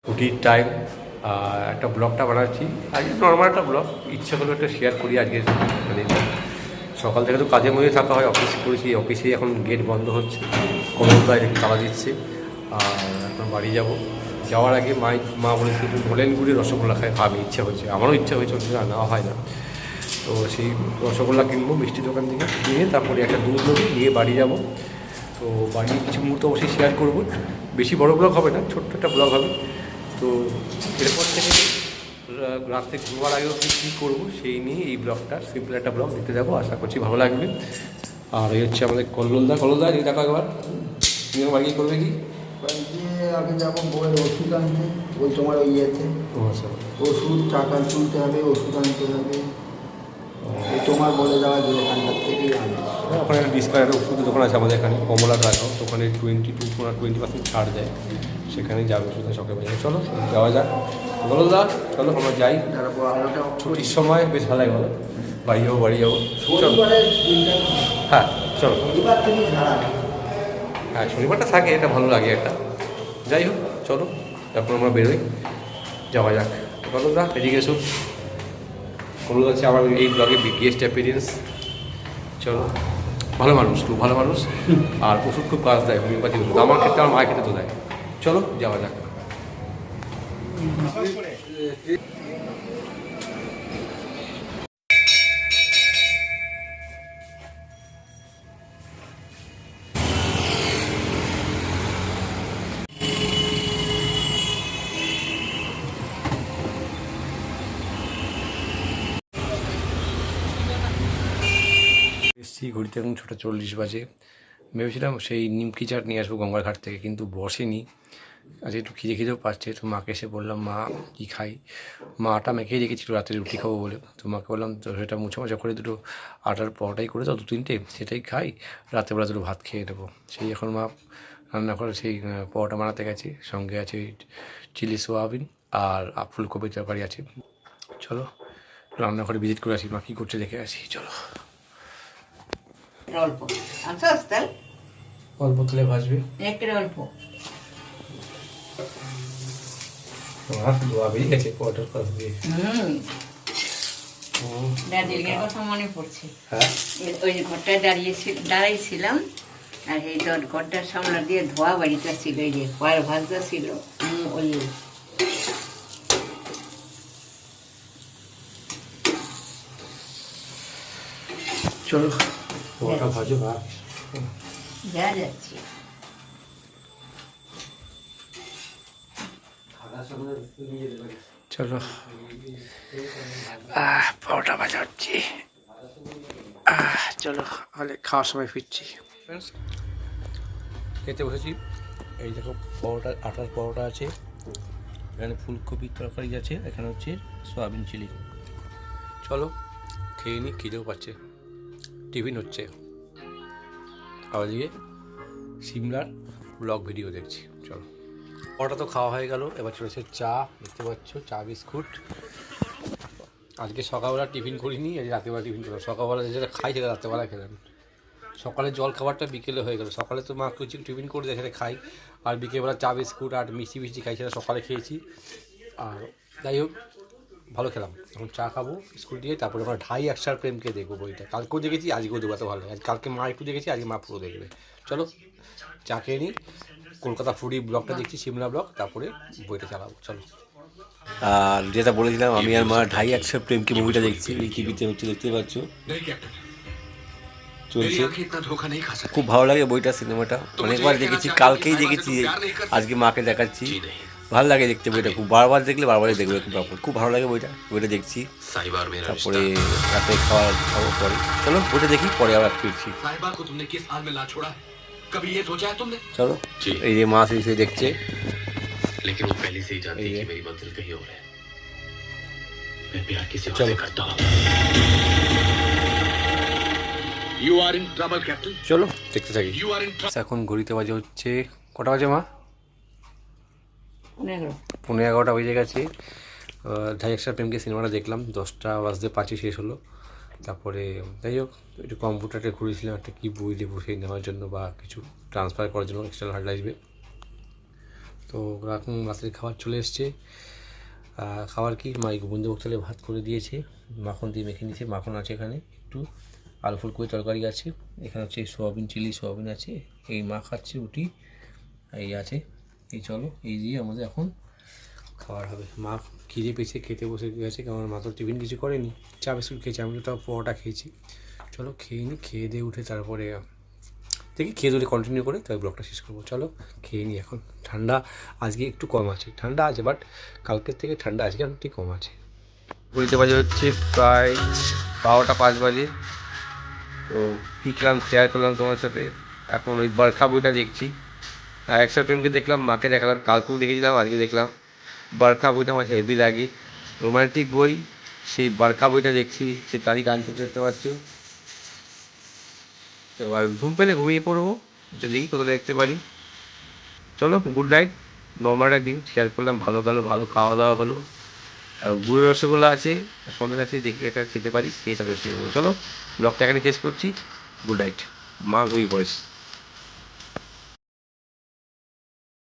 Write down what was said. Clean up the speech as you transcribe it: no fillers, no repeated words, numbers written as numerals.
ছুটির টাইম একটা ব্লগটা বানাচ্ছি আজকে নর্মাল একটা ব্লগ ইচ্ছে করলে একটা শেয়ার করি আজকে মানে সকাল থেকে তো কাজের মধ্যে থাকা হয় অফিস করেছি অফিসে এখন গেট বন্ধ হচ্ছে কমলদায় তালা দিচ্ছে আর এখন বাড়ি যাব যাওয়ার আগে মা বলেছিল একটু নলেন গুড়ি রসগোল্লা খাবে ইচ্ছা হচ্ছে আমারও ইচ্ছা হয়েছে ওটা নেওয়া হয় না তো সেই রসগোল্লা কিনবো মিষ্টি দোকান থেকে কিনে তারপরে একটা দুধ নেবো নিয়ে বাড়ি যাব তো বাড়ি কিছু মুহূর্ত অবশ্যই শেয়ার করবো বেশি বড় ব্লগ হবে না ছোট্ট একটা ব্লগ হবে তো এরপর থেকে রাত্রে ঘুরবার আগেও কী করবো সেই নিয়ে এই ব্লগটা সিম্পল একটা ব্লগ দেখতে যাবো আশা করছি ভালো লাগবে আর এই হচ্ছে আমাদের কল্লোলদা এই দেখো একবার তুমি আমার বাড়ি করবে কি আগে যাবো বউয়ের ওষুধ আনতে ওই তোমার ওই ইয়েতে ওষুধ টাকা তুলতে হবে ওষুধ আনতে হবে ওই তোমার বলে যাওয়া যে ওখানটার থেকেই আনবে ওখানে একটা ডিসকাউন্ট ওষুধের দোকান আছে আমাদের এখানে কমলা গাছও ওখানে 20% ছাড় দেয় সেখানে যাবে ওষুধের সকালে বাজারে চলো যাওয়া যাক কল্লোলদা চলো আমরা যাই তারপর আলোটা ছুটির সময় বেশ ভালো লাগে বলো বাড়ি যাবো হ্যাঁ চলো শনিবার থেকে ঝাড়া হ্যাঁ শনিবারটা থাকে এটা ভালো লাগে একটা যাই হোক চলো তারপর আমরা বেরোই যাওয়া যাক কল্লোলদা এদিকে এসো কল্লোলদা হচ্ছে আমার এই ব্লগে গেস্ট অ্যাপিয়ারেন্স চলো ভালো মানুষ খুব ভালো মানুষ আর ওষুধ খুব কাজ দেয় হোমিওপ্যাথি ওষুধ আমার ক্ষেত্রে আমার মায়ের ক্ষেত্রে তো দেয় চলো যাওয়া যাক এসছি ঘড়িতে এখন 6:40 বাজে ভেবেছিলাম সেই নিমকি চাট নিয়ে আসবো গঙ্গার ঘাট থেকে কিন্তু বসেনি আজকে একটু খিদেও পাচ্ছে তো মাকে এসে বললাম মা কী খাই মা আটা মেখেই রেখেছিল রাতে রুটি খাবো বলে তো মাকে বললাম তো সেটা মোছা করে দুটো আটার পরোটাই করে দাও 2-3টে সেটাই খাই রাতেরবেলা দুটো ভাত খেয়ে নেবো সেই এখন মা রান্না করে সেই পরোটা বানাতে গেছে সঙ্গে আছে চিলি সোয়াবিন আর ফুলকপির তরকারি আছে চলো রান্নাঘরে ভিজিট করে আসি মা কী করছে দেখে আসি চলো অল্প আনছস তেল অল্প তেলে ভাজবে একেবারে অল্প ধোয়া বেরিয়ে গেছে পরোটার পাশ দিয়ে দার্জিলিংয়ের কথা মনে পড়ছে হ্যাঁ ওই ঘরটায় দাঁড়াইছিলাম আর এই ঘরটার সামনে দিয়ে ধোয়া বাড়িটা ছিল এই যে পায়ের ভাজটা ছিল ওই চলো পরোটা ভাজো ভাত যা যাচ্ছে চলো পরোটা ভাজা হচ্ছে চলো তাহলে খাওয়ার সময় ফিরছি খেতে বসেছি এই দেখো পরোটা আটার পরোটা আছে এখানে ফুলকপির তরকারি আছে এখানে হচ্ছে সয়াবিন চিলি চলো খেয়ে নিই খিদেও পাচ্ছে টিফিন হচ্ছে আবার দিকে সিমলার ব্লগ ভিডিও দেখছি চলো পরোটা তো খাওয়া হয়ে গেল এবার চলেছে চা দেখতে পাচ্ছ চা বিস্কুট আজকে সকালবেলা টিফিন করিনি আজ রাতেবেলা টিফিন করলাম সকালবেলা যেটা খাই সেটা রাতেবেলা খেলাম সকালে জল খাবারটা বিকেলে হয়ে গেল সকালে তো মা কিছু টিফিন করে সেটা খাই আর বিকেলবেলা চা বিস্কুট আর মিষ্টি খাই সেটা সকালে খেয়েছি আর যাই হোক ভালো খেলাম এখন চা খাবো স্কুল দিয়ে তারপরে আমরা ঢাই একসার প্রেমকে দেখবো বইটা কালকেও দেখেছি আজকেও দেখবো এত ভালো লাগে কালকে মা একটু দেখেছি আজকে মা পুরো দেখবে চলো চা খেয়ে নিই কলকাতা ফুডি ব্লগটা দেখছি সিমলা ব্লগ তারপরে বইটা চালাবো চলো আর যেটা বলেছিলাম আমি আর মা ঢাই একসার প্রেমকে মুভিটা দেখছি এই টিভিতে হচ্ছে দেখতে পাচ্ছ চলছে খুব ভালো লাগে বইটা সিনেমাটা অনেকবার দেখেছি কালকেই দেখেছি আজকে মাকে দেখাচ্ছি ভালো লাগে দেখতে বইটা খুব বারবার দেখলে বারবারই দেখবে খুব ভালো লাগে বইটা দেখছি তারপরে রাতে খাবো পরে চলো বইটা দেখি পরে আবার ফিরছি চলো এই যে মা এসে দেখছে চলো দেখতে থাকি এখন ঘড়িতে বাজে হচ্ছে কটা বাজে মা 11:15 বেজে গেছে ঢাই একসার প্রেমকে সিনেমাটা দেখলাম 10:05 শেষ হলো তারপরে যাই হোক একটু কম্পিউটারটা ঘুরেছিলাম একটা কী বই দেবো সেই নেওয়ার জন্য বা কিছু ট্রান্সফার করার জন্য এক্সটার্নাল হার্ড ড্রাইভে তো এখন রাত্রে খাবার চলে এসছে। খাবার কি মা এই গোবিন্দ ভোগ চালে ভাত করে দিয়েছে, মাখন দিয়ে মেখে নিয়েছে, মাখন আছে এখানে একটু, আলু ফুলকপি তরকারি আছে, এখানে হচ্ছে সোয়াবিন চিলি সোয়াবিন আছে, এই মা খাচ্ছে রুটি, এই আছে। এই চলো এই দিয়ে আমাদের এখন খাবার হবে। মা খিদে পেয়েছে, খেতে বসে গেছে, কারণ মা তো টিফিন কিছু করেনি, চা বিস্কুট খেয়েছে, আমি তো তাও পরোটা খেয়েছি। চলো খেয়ে নিই, খেয়ে দিয়ে উঠে তারপরে দেখি খেয়ে ধরে কন্টিনিউ করে তবে ব্লগটা শেষ করবো। চলো খেয়ে নিই এখন। ঠান্ডা আজকে একটু কম আছে, ঠান্ডা আছে বাট কালকের থেকে ঠান্ডা আজকে অনেকটাই কম আছে। ঘড়িতে বাজে হচ্ছে প্রায় 12টা 5 বাজে। তো শিখলাম, শেয়ার করলাম তোমার সাথে। এখন ওই বারখা বইটা দেখছি, আর একশো প্রেমকে দেখলাম, মাকে দেখালাম, কালকেও দেখেছিলাম, আজকে দেখলাম। বারখা বইটা আমার হেভি লাগে, রোমান্টিক বই। সেই বারখা বইটা দেখছি, সে তারই গান শুনতে দেখতে পাচ্ছ। তো আর ঘুম পেলে ঘুমিয়ে পড়বো, তো দেখি কোথাও দেখতে পারি। চলো গুড নাইট। নর্মাল একদিন শেয়ার করলাম, ভালো ভালো ভালো খাওয়া দাওয়া হলো, আর গুড়ের রসগোল্লা আছে, সন্ধ্যা আছে, দেখি এটা খেতে পারি, খেয়ে তাহলে চলো ব্লগটা এখানে শেষ করছি। Good night. মা ঘুমিয়ে পড়েছে।